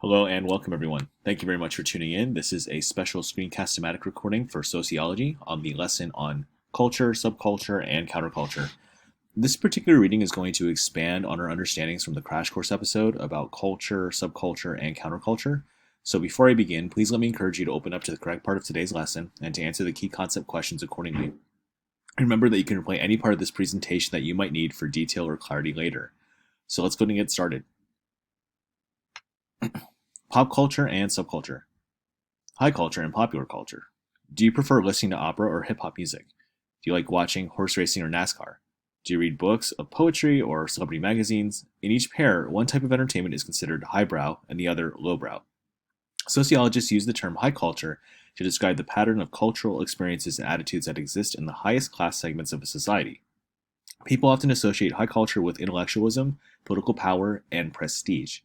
Hello and welcome everyone. Thank you very much for tuning in. This is a special screencast-o-matic recording for sociology on the lesson on culture, subculture, and counterculture. This particular reading is going to expand on our understandings from the crash course episode about culture, subculture, and counterculture. So before I begin, please let me encourage you to open up to the correct part of today's lesson and to answer the key concept questions accordingly. Remember that you can replay any part of this presentation that you might need for detail or clarity later. So let's go and get started. Pop culture and subculture. High culture and popular culture. Do you prefer listening to opera or hip hop music? Do you like watching horse racing or NASCAR? Do you read books of poetry or celebrity magazines? In each pair, one type of entertainment is considered highbrow and the other lowbrow. Sociologists use the term high culture to describe the pattern of cultural experiences and attitudes that exist in the highest class segments of a society. People often associate high culture with intellectualism, political power, and prestige.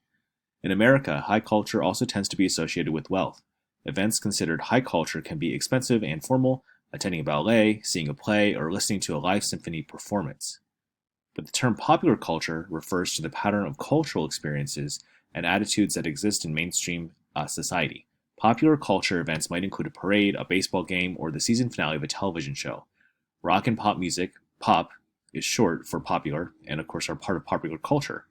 In America, high culture also tends to be associated with wealth. Events considered high culture can be expensive and formal, attending a ballet, seeing a play, or listening to a live symphony performance. But the term popular culture refers to the pattern of cultural experiences and attitudes that exist in mainstream society. Popular culture events might include a parade, a baseball game, or the season finale of a television show. Rock and pop music, pop, is short for popular, and of course are part of popular culture.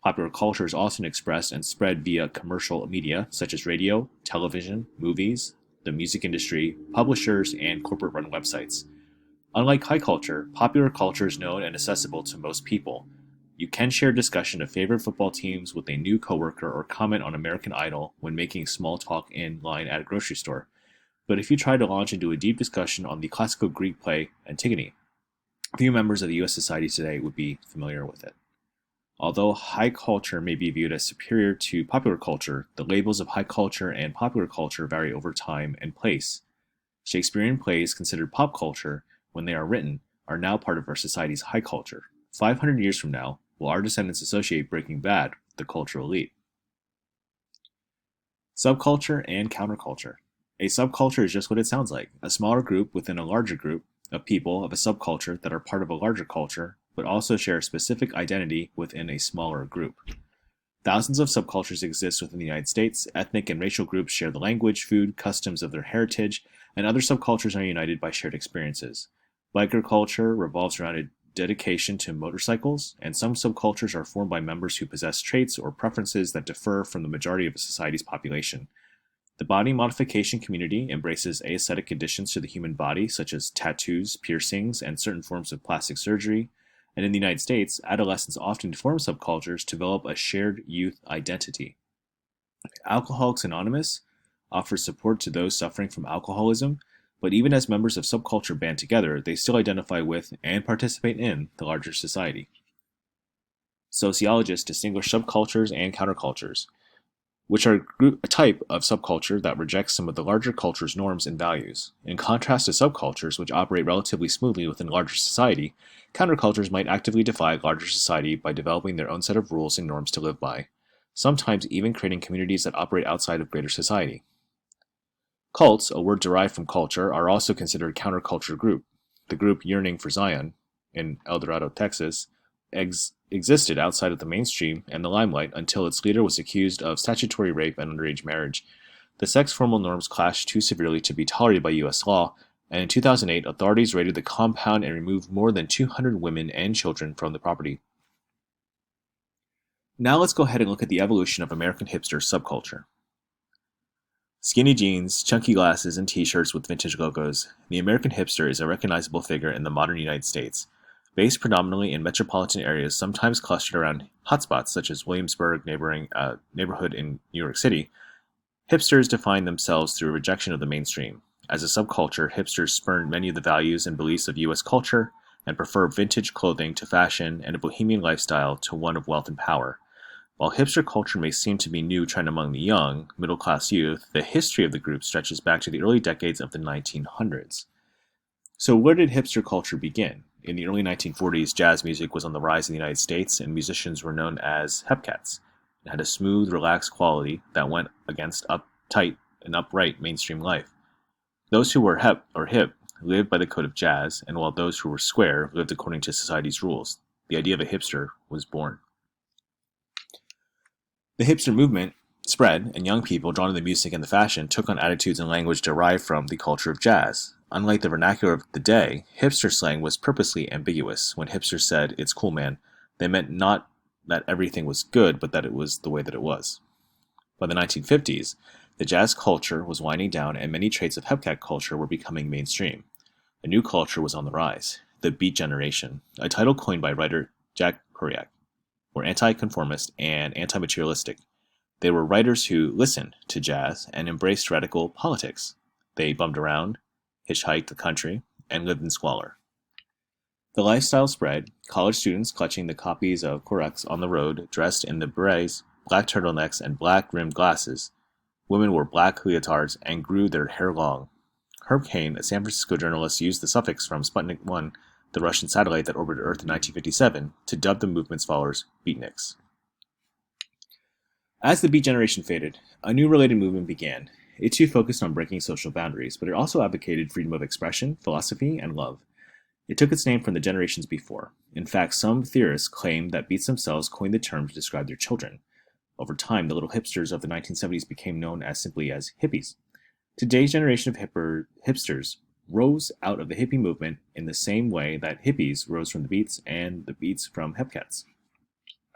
Popular culture is often expressed and spread via commercial media such as radio, television, movies, the music industry, publishers, and corporate-run websites. Unlike high culture, popular culture is known and accessible to most people. You can share discussion of favorite football teams with a new coworker or comment on American Idol when making small talk in line at a grocery store. But if you try to launch into a deep discussion on the classical Greek play Antigone, few members of the U.S. society today would be familiar with it. Although high culture may be viewed as superior to popular culture, the labels of high culture and popular culture vary over time and place. Shakespearean plays considered pop culture when they are written are now part of our society's high culture. 500 years from now, will our descendants associate Breaking Bad with the cultural elite? Subculture and counterculture. A subculture is just what it sounds like, a smaller group within a larger group of people of a subculture that are part of a larger culture but also share a specific identity within a smaller group. Thousands of subcultures exist within the United States. Ethnic and racial groups share the language, food, customs of their heritage, and other subcultures are united by shared experiences. Biker culture revolves around a dedication to motorcycles, and some subcultures are formed by members who possess traits or preferences that differ from the majority of a society's population. The body modification community embraces aesthetic additions to the human body, such as tattoos, piercings, and certain forms of plastic surgery. And in the United States, adolescents often form subcultures to develop a shared youth identity. Alcoholics Anonymous offers support to those suffering from alcoholism, but even as members of subculture band together, they still identify with and participate in the larger society. Sociologists distinguish subcultures and countercultures, which are a type of subculture that rejects some of the larger culture's norms and values. In contrast to subcultures, which operate relatively smoothly within larger society, countercultures might actively defy larger society by developing their own set of rules and norms to live by, sometimes even creating communities that operate outside of greater society. Cults, a word derived from culture, are also considered a counterculture group. The group Yearning for Zion, in El Dorado, Texas, existed outside of the mainstream and the limelight until its leader was accused of statutory rape and underage marriage. The sex-formal norms clashed too severely to be tolerated by U.S. law, and in 2008, authorities raided the compound and removed more than 200 women and children from the property. Now let's go ahead and look at the evolution of American hipster subculture. Skinny jeans, chunky glasses, and t-shirts with vintage logos, the American hipster is a recognizable figure in the modern United States. Based predominantly in metropolitan areas, sometimes clustered around hotspots such as Williamsburg neighborhood in New York City, hipsters define themselves through a rejection of the mainstream. As a subculture, hipsters spurn many of the values and beliefs of U.S. culture and prefer vintage clothing to fashion and a bohemian lifestyle to one of wealth and power. While hipster culture may seem to be new trend among the young, middle-class youth, the history of the group stretches back to the early decades of the 1900s. So where did hipster culture begin? In the early 1940s, jazz music was on the rise in the United States, and musicians were known as hepcats. It had a smooth, relaxed quality that went against uptight and upright mainstream life. Those who were hip lived by the code of jazz, and while those who were square lived according to society's rules. The idea of a hipster was born. The hipster movement spread, and young people drawn to the music and the fashion took on attitudes and language derived from the culture of jazz. Unlike the vernacular of the day, hipster slang was purposely ambiguous. When hipsters said, "It's cool, man," they meant not that everything was good, but that it was the way that it was. By the 1950s, the jazz culture was winding down and many traits of hepcat culture were becoming mainstream. A new culture was on the rise, the Beat Generation, a title coined by writer Jack Kerouac, were anti-conformist and anti-materialistic. They were writers who listened to jazz and embraced radical politics. They bummed around, hitchhiked the country, and lived in squalor. The lifestyle spread, college students clutching the copies of Korax on the road, dressed in the berets, black turtlenecks, and black-rimmed glasses. Women wore black leotards and grew their hair long. Herb Caen, a San Francisco journalist, used the suffix from Sputnik 1, the Russian satellite that orbited Earth in 1957, to dub the movement's followers beatniks. As the Beat Generation faded, a new related movement began. It too focused on breaking social boundaries, but it also advocated freedom of expression, philosophy, and love. It took its name from the generations before. In fact, some theorists claim that Beats themselves coined the term to describe their children. Over time, the little hipsters of the 1970s became known as simply as hippies. Today's generation of hipsters rose out of the hippie movement in the same way that hippies rose from the Beats and the Beats from hepcats.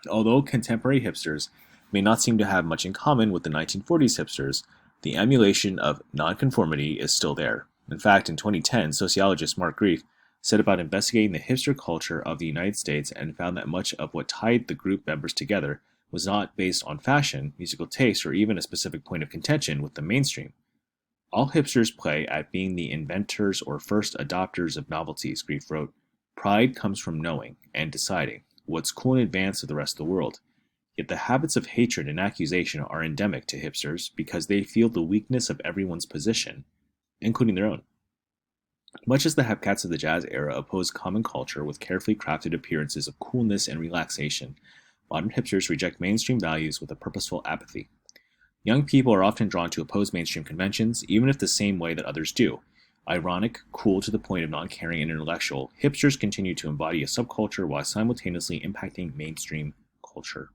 Although contemporary hipsters may not seem to have much in common with the 1940s hipsters, the emulation of nonconformity is still there. In fact, in 2010, sociologist Mark Grief set about investigating the hipster culture of the United States and found that much of what tied the group members together was not based on fashion, musical taste, or even a specific point of contention with the mainstream. All hipsters play at being the inventors or first adopters of novelties, Grief wrote. Pride comes from knowing and deciding what's cool in advance of the rest of the world. Yet the habits of hatred and accusation are endemic to hipsters because they feel the weakness of everyone's position, including their own. Much as the hepcats of the jazz era opposed common culture with carefully crafted appearances of coolness and relaxation, modern hipsters reject mainstream values with a purposeful apathy. Young people are often drawn to oppose mainstream conventions, even if the same way that others do. Ironic, cool to the point of non-caring and intellectual, hipsters continue to embody a subculture while simultaneously impacting mainstream culture.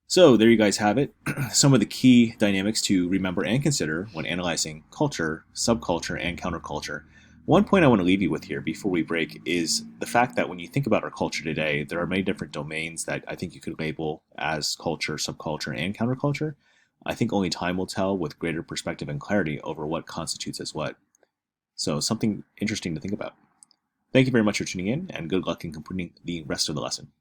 So there you guys have it. Some of the key dynamics to remember and consider when analyzing culture, subculture, and counterculture. One point I want to leave you with here before we break is the fact that when you think about our culture today, there are many different domains that I think you could label as culture, subculture, and counterculture. I think only time will tell with greater perspective and clarity over what constitutes as what. So something interesting to think about. Thank you very much for tuning in, and good luck in completing the rest of the lesson.